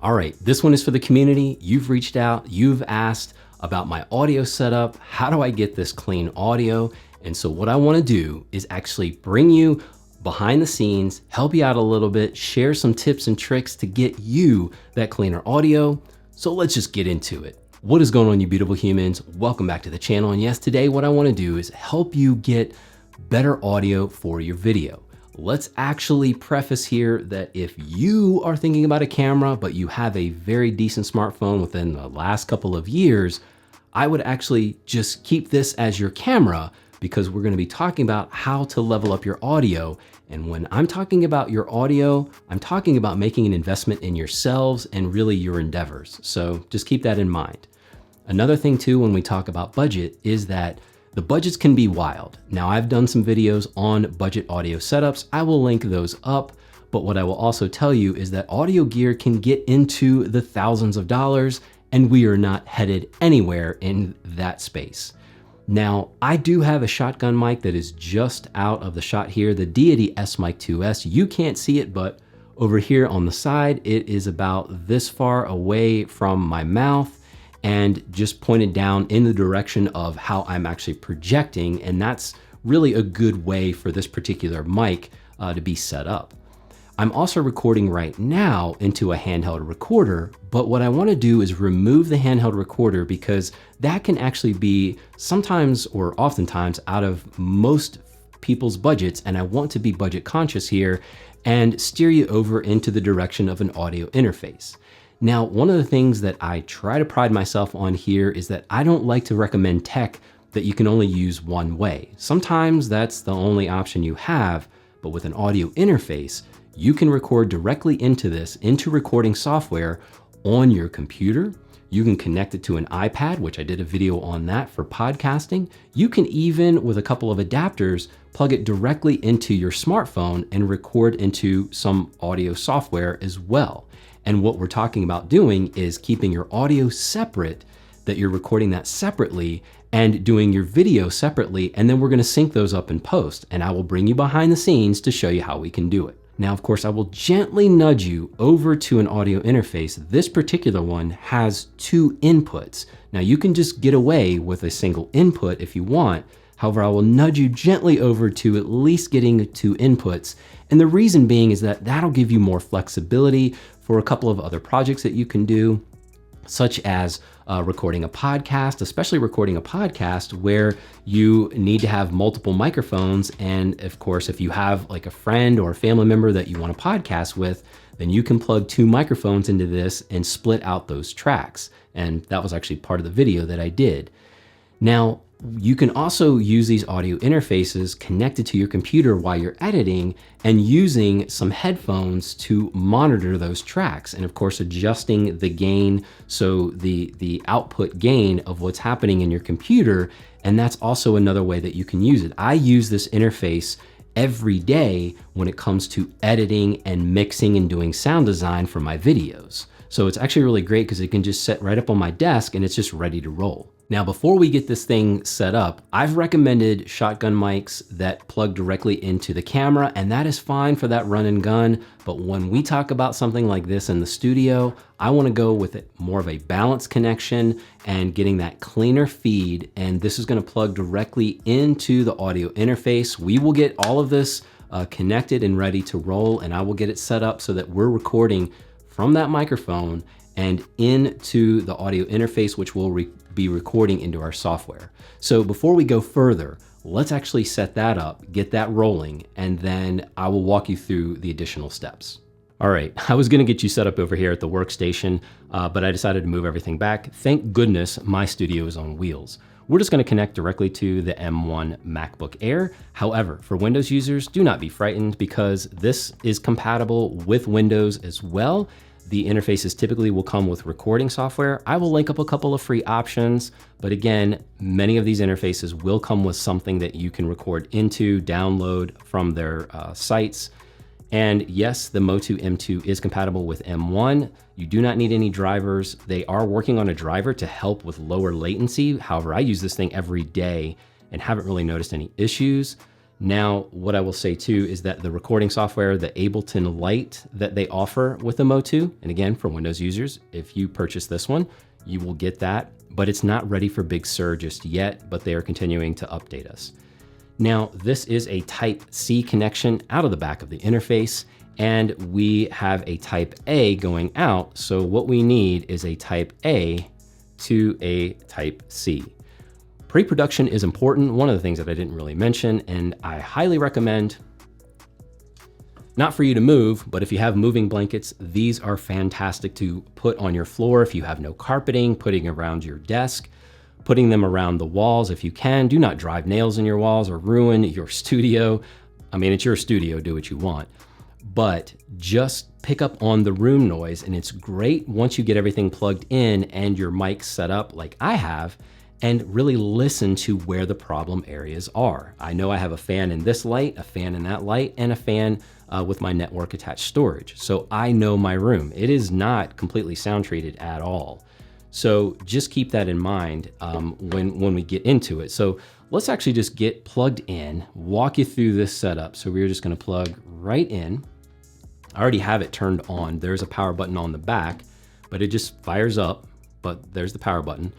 All right, this one is for the community. You've reached out, you've asked about my audio setup. How do I get this clean audio? And so what I wanna do is actually bring you behind the scenes, help you out a little bit, share some tips and tricks to get you that cleaner audio. So let's just get into it. What is going on, you beautiful humans? Welcome back to the channel. And yes, today what I wanna do is help you get better audio for your video. Let's actually preface here that if you are thinking about a camera, but you have a very decent smartphone within the last couple of years, I would actually just keep this as your camera, because we're gonna be talking about how to level up your audio. And when I'm talking about your audio, I'm talking about making an investment in yourselves and really your endeavors. So just keep that in mind. Another thing too, when we talk about budget, is that the budgets can be wild. Now, I've done some videos on budget audio setups. I will link those up, but what I will also tell you is that audio gear can get into the thousands of dollars, and we are not headed anywhere in that space. Now, I do have a shotgun mic that is just out of the shot here, the Deity S-Mic 2S. You can't see it, but over here on the side, it is about this far away from my mouth and just pointed down in the direction of how I'm actually projecting. And that's really a good way for this particular mic to be set up. I'm also recording right now into a handheld recorder, but what I want to do is remove the handheld recorder because that can actually be sometimes or oftentimes out of most people's budgets. And I want to be budget conscious here and steer you over into the direction of an audio interface. Now, one of the things that I try to pride myself on here is that I don't like to recommend tech that you can only use one way. Sometimes that's the only option you have, but with an audio interface, you can record directly into this, into recording software on your computer. You can connect it to an iPad, which I did a video on that for podcasting. You can even, with a couple of adapters, plug it directly into your smartphone and record into some audio software as well. And what we're talking about doing is keeping your audio separate, that you're recording that separately and doing your video separately. And then we're gonna sync those up in post, and I will bring you behind the scenes to show you how we can do it. Now, of course, I will gently nudge you over to an audio interface. This particular one has two inputs. Now, you can just get away with a single input if you want. However, I will nudge you gently over to at least getting two inputs. And the reason being is that that'll give you more flexibility for a couple of other projects that you can do, such as recording a podcast, especially recording a podcast where you need to have multiple microphones. And of course, if you have like a friend or a family member that you want to podcast with, then you can plug two microphones into this and split out those tracks. And that was actually part of the video that I did. Now, you can also use these audio interfaces connected to your computer while you're editing and using some headphones to monitor those tracks. And of course, adjusting the gain, so the output gain of what's happening in your computer. And that's also another way that you can use it. I use this interface every day when it comes to editing and mixing and doing sound design for my videos. So it's actually really great because it can just sit right up on my desk and it's just ready to roll. Now, before we get this thing set up, I've recommended shotgun mics that plug directly into the camera, and that is fine for that run and gun. But when we talk about something like this in the studio, I want to go with it more of a balanced connection and getting that cleaner feed. And this is going to plug directly into the audio interface. We will get all of this connected and ready to roll, and I will get it set up so that we're recording from that microphone and into the audio interface, which will be recording into our software. So before we go further, let's actually set that up, get that rolling, and then I will walk you through the additional steps. All right, I was gonna get you set up over here at the workstation, but I decided to move everything back. Thank goodness my studio is on wheels. We're just gonna connect directly to the M1 MacBook Air. However, for Windows users, do not be frightened because this is compatible with Windows as well. The interfaces typically will come with recording software. I will link up a couple of free options, but again, many of these interfaces will come with something that you can record into, download from their sites. And yes, the Motu M2 is compatible with M1. You do not need any drivers. They are working on a driver to help with lower latency. However, I use this thing every day and haven't really noticed any issues. Now, what I will say too is that the recording software, the Ableton Lite that they offer with the Mo2, and again, for Windows users, if you purchase this one, you will get that, but it's not ready for Big Sur just yet, but they are continuing to update us. Now, this is a Type-C connection out of the back of the interface, and we have a Type-A going out. So what we need is a Type-A to a Type-C. Pre-production is important. One of the things that I didn't really mention, and I highly recommend, not for you to move, but if you have moving blankets, these are fantastic to put on your floor if you have no carpeting, putting around your desk, putting them around the walls if you can. Do not drive nails in your walls or ruin your studio. I mean, it's your studio, do what you want. But just pick up on the room noise, and it's great once you get everything plugged in and your mic set up like I have, and really listen to where the problem areas are. I know I have a fan in this light, a fan in that light, and a fan with my network attached storage. So I know my room. It is not completely sound treated at all. So just keep that in mind when we get into it. So let's actually just get plugged in, walk you through this setup. So we're just gonna plug right in. I already have it turned on. There's a power button on the back, but it just fires up, but there's the power button.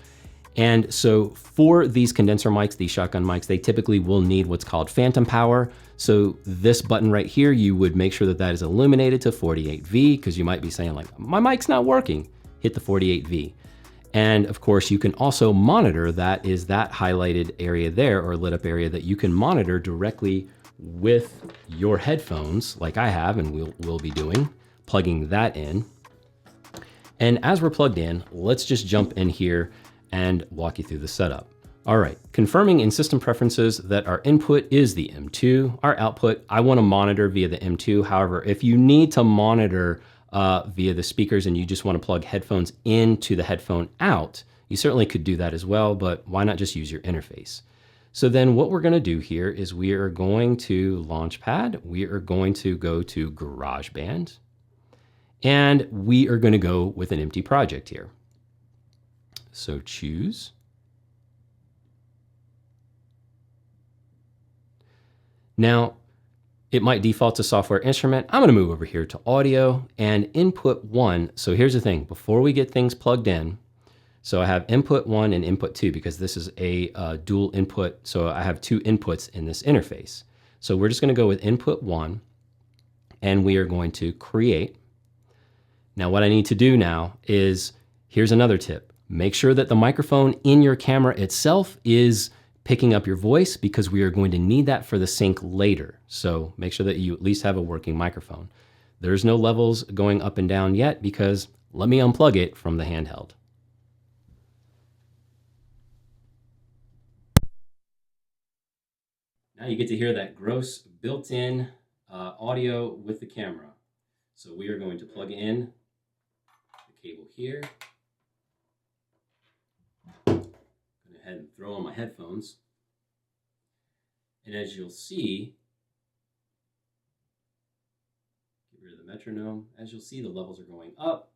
And so for these condenser mics, these shotgun mics, they typically will need what's called phantom power. So this button right here, you would make sure that that is illuminated to 48V, because you might be saying like, my mic's not working. Hit the 48V. And of course, you can also monitor, that is that highlighted area there, or lit up area, that you can monitor directly with your headphones, like I have, and we'll be doing, plugging that in. And as we're plugged in, let's just jump in here and walk you through the setup. All right, confirming in system preferences that our input is the M2, our output, I wanna monitor via the M2. However, if you need to monitor via the speakers and you just wanna plug headphones into the headphone out, you certainly could do that as well, but why not just use your interface? So then what we're gonna do here is we are going to Launchpad, we are going to go to GarageBand, and we are gonna go with an empty project here. So choose. Now, it might default to software instrument. I'm gonna move over here to audio and input one. So here's the thing, before we get things plugged in, so I have input one and input two because this is a dual input. So I have two inputs in this interface. So we're just gonna go with input one and we are going to create. Now what I need to do now is, here's another tip. Make sure that the microphone in your camera itself is picking up your voice, because we are going to need that for the sync later. So make sure that you at least have a working microphone. There's no levels going up and down yet, because let me unplug it from the handheld. Now you get to hear that gross built-in audio with the camera. So we are going to plug in the cable here. And throw on my headphones. And as you'll see, get rid of the metronome. As you'll see, the levels are going up.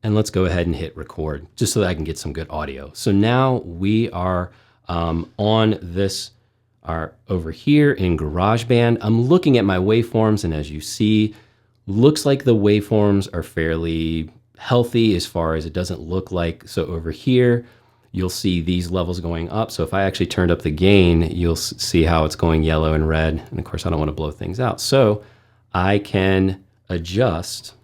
And let's go ahead and hit record just so that I can get some good audio. So now we are on this, over here in GarageBand. I'm looking at my waveforms, and as you see, looks like the waveforms are fairly healthy as far as it doesn't look like. So over here, you'll see these levels going up. So if I actually turned up the gain, you'll see how it's going yellow and red. And of course, I don't want to blow things out. So I can adjust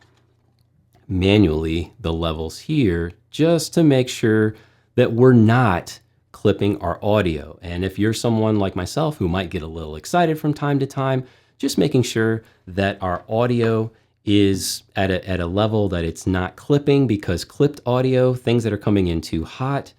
manually the levels here just to make sure that we're not clipping our audio. And if you're someone like myself who might get a little excited from time to time, just making sure that our audio is at a level that it's not clipping, because clipped audio, things that are coming in too hot,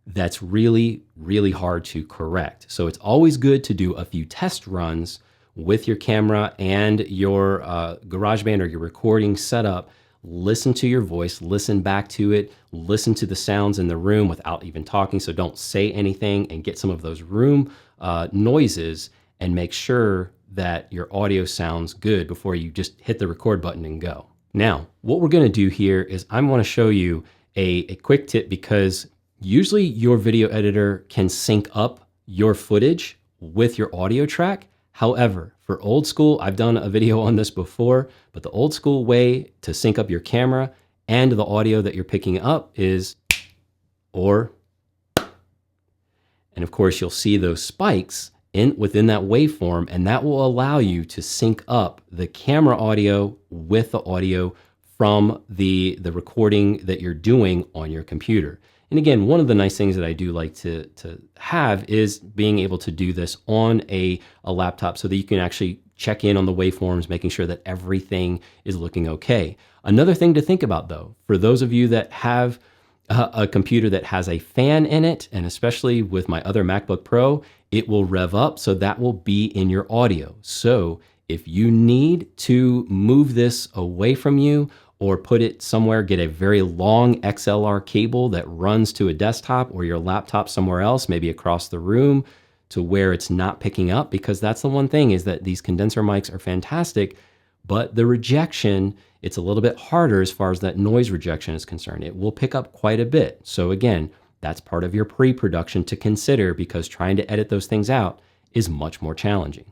that's really, really hard to correct. So it's always good to do a few test runs with your camera and your GarageBand or your recording setup. Listen to your voice, listen back to it, listen to the sounds in the room without even talking. So don't say anything, and get some of those room noises, and make sure that your audio sounds good before you just hit the record button and go. Now, what we're gonna do here is I'm gonna show you a quick tip, because usually your video editor can sync up your footage with your audio track. However, for old school, I've done a video on this before, but the old school way to sync up your camera and the audio that you're picking up is or. And of course, you'll see those spikes within that waveform, and that will allow you to sync up the camera audio with the audio from the recording that you're doing on your computer. And again, one of the nice things that I do like to have is being able to do this on a laptop so that you can actually check in on the waveforms, making sure that everything is looking okay. Another thing to think about though, for those of you that have a computer that has a fan in it, and especially with my other MacBook Pro, it will rev up, so that will be in your audio. So if you need to move this away from you or put it somewhere, get a very long XLR cable that runs to a desktop or your laptop somewhere else, maybe across the room to where it's not picking up, because that's the one thing, is that these condenser mics are fantastic, but the rejection, it's a little bit harder as far as that noise rejection is concerned. It will pick up quite a bit. So again, that's part of your pre-production to consider, because trying to edit those things out is much more challenging.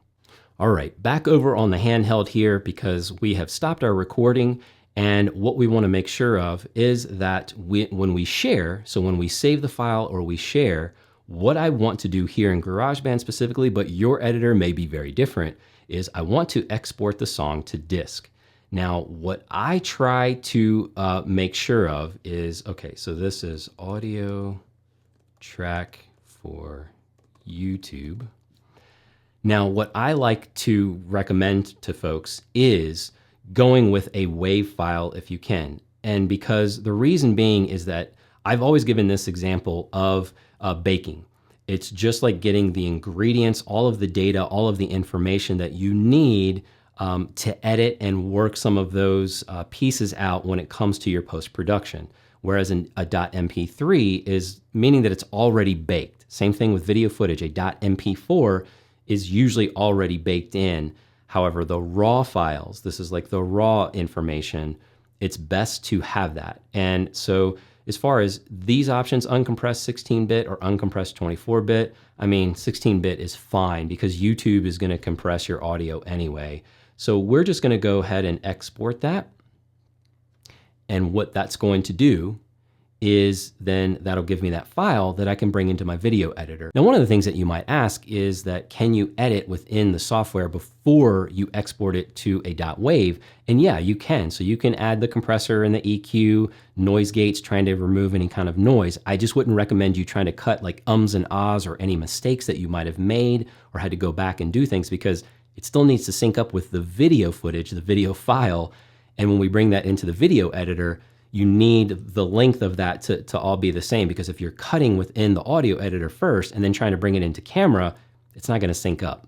All right, back over on the handheld here, because we have stopped our recording, and what we want to make sure of is that when we share, so when we save the file or we share, what I want to do here in GarageBand specifically, but your editor may be very different, is I want to export the song to disk. Now, what I try to make sure of is, okay, so this is audio track for YouTube. Now, what I like to recommend to folks is going with a WAV file if you can. And because the reason being is that I've always given this example of baking. It's just like getting the ingredients, all of the data, all of the information that you need to edit and work some of those pieces out when it comes to your post-production. Whereas a .mp3 is meaning that it's already baked. Same thing with video footage. A .mp4 is usually already baked in. However, the raw files, this is like the raw information, it's best to have that. And so as far as these options, uncompressed 16-bit or uncompressed 24-bit, I mean, 16-bit is fine because YouTube is going to compress your audio anyway. So we're just going to go ahead and export that. And what that's going to do is then that'll give me that file that I can bring into my video editor. Now, one of the things that you might ask is that, can you edit within the software before you export it to a .wav? And yeah, you can. So you can add the compressor and the EQ, noise gates, trying to remove any kind of noise. I just wouldn't recommend you trying to cut like ums and ahs or any mistakes that you might have made or had to go back and do things, because it still needs to sync up with the video footage, the video file. And when we bring that into the video editor, you need the length of that to all be the same, because if you're cutting within the audio editor first and then trying to bring it into camera, it's not going to sync up.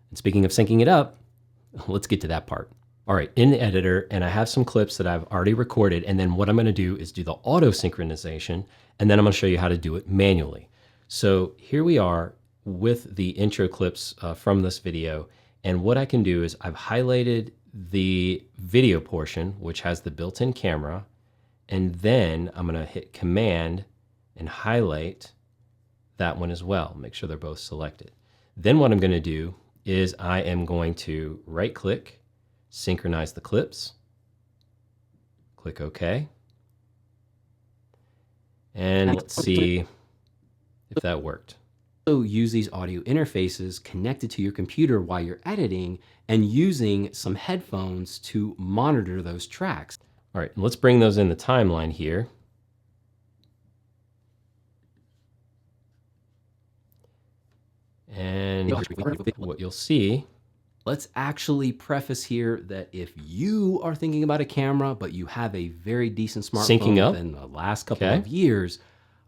And speaking of syncing it up, let's get to that part. All right, in the editor, and I have some clips that I've already recorded, and then what I'm going to do is do the auto synchronization, and then I'm going to show you how to do it manually. So here we are with the intro clips from this video, and what I can do is I've highlighted the video portion, which has the built-in camera. And then I'm going to hit Command and highlight that one as well. Make sure they're both selected. Then what I'm going to do is I am going to right-click, synchronize the clips, click OK. And let's see if that worked. So use these audio interfaces connected to your computer while you're editing and using some headphones to monitor those tracks. All right, let's bring those in the timeline here. And what you'll see, let's actually preface here that if you are thinking about a camera, but you have a very decent smartphone Syncing up in the last couple of years,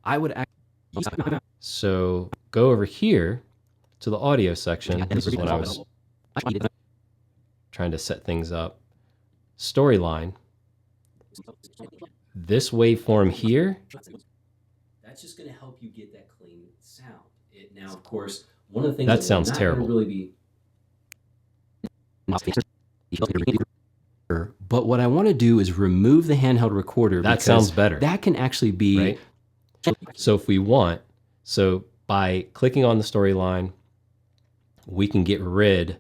I would actually... So go over here to the audio section. This is when I was trying to set things up. Storyline. This waveform here, that's just going to help you get that clean sound. Now, of course, one of the things that sounds terrible. Really be... But what I want to do is remove the handheld recorder. That sounds better. That can actually be... Right? So if we want, so by clicking on the storyline, we can get rid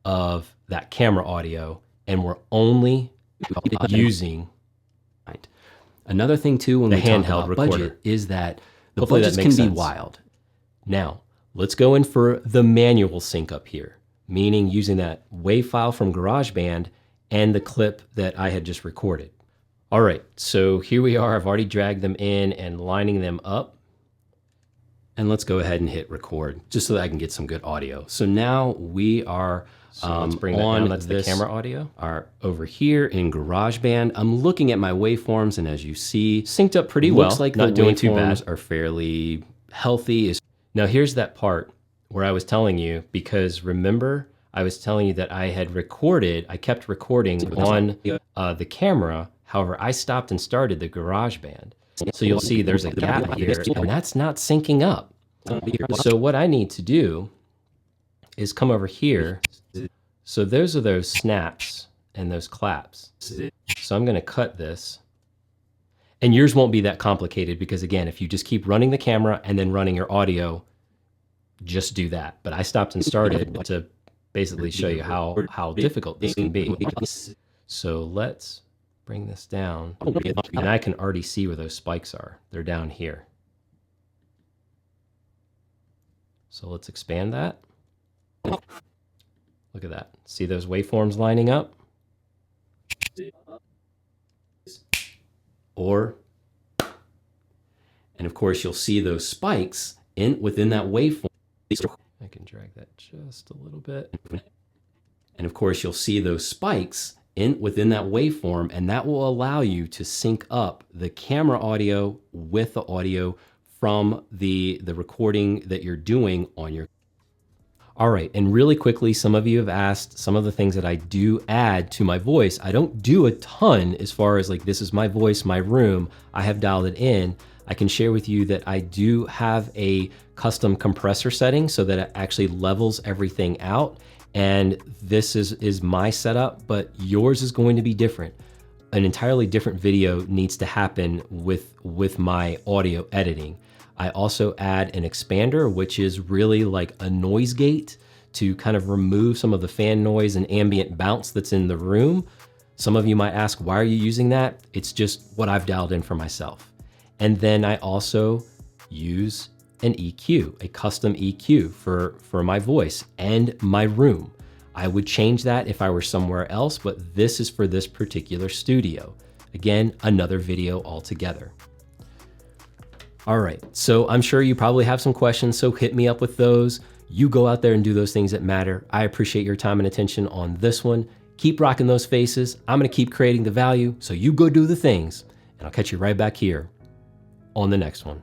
of that camera audio, and we're only using Right. Another thing too, when the we talk handheld about recorder. budget, is that the Hopefully that budgets can makes be sense. wild. Now, let's go in for the manual sync up here, meaning using that WAV file from GarageBand and the clip that I had just recorded. All right, so here we are. I've already dragged them in and lining them up. And let's go ahead and hit record just so that I can get some good audio. So now we are let's bring that on down. That's this, the camera audio. Are over here in GarageBand. I'm looking at my waveforms, and as you see, Synced up pretty well. looks like not the doing too bad. waveforms are fairly healthy. Now here's that part where I was telling you, because remember I was telling you that I had recorded, I kept recording on the camera. However, I stopped and started the GarageBand. So you'll see there's a gap here, and that's not syncing up. So what I need to do is come over here. So those are those snaps and those claps. So I'm going to cut this. And yours won't be that complicated because, again, if you just keep running the camera and then running your audio, just do that. But I stopped and started to basically show you how difficult this can be. So let's bring this down. And I can already see where those spikes are. They're down here. So let's expand that. Look at that. See those waveforms lining up? And of course, you'll see those spikes within that waveform. I can drag that just a little bit. And of course, you'll see those spikes within that waveform, and that will allow you to sync up the camera audio with the audio from the recording that you're doing on your. All right, and really quickly, some of you have asked some of the things that I do add to my voice. I don't do a ton as far as like, this is my voice, my room, I have dialed it in. I can share with you that I do have a custom compressor setting so that it actually levels everything out. And this is my setup, but yours is going to be different. An entirely different video needs to happen with my audio editing. I also add an expander, which is really like a noise gate to kind of remove some of the fan noise and ambient bounce that's in the room. Some of you might ask, why are you using that? It's just what I've dialed in for myself. And then I also use an EQ, a custom EQ for my voice and my room. I would change that if I were somewhere else, but this is for this particular studio. Again, another video altogether. All right, so I'm sure you probably have some questions, so hit me up with those. You go out there and do those things that matter. I appreciate your time and attention on this one. Keep rocking those faces. I'm gonna keep creating the value, so you go do the things, and I'll catch you right back here on the next one.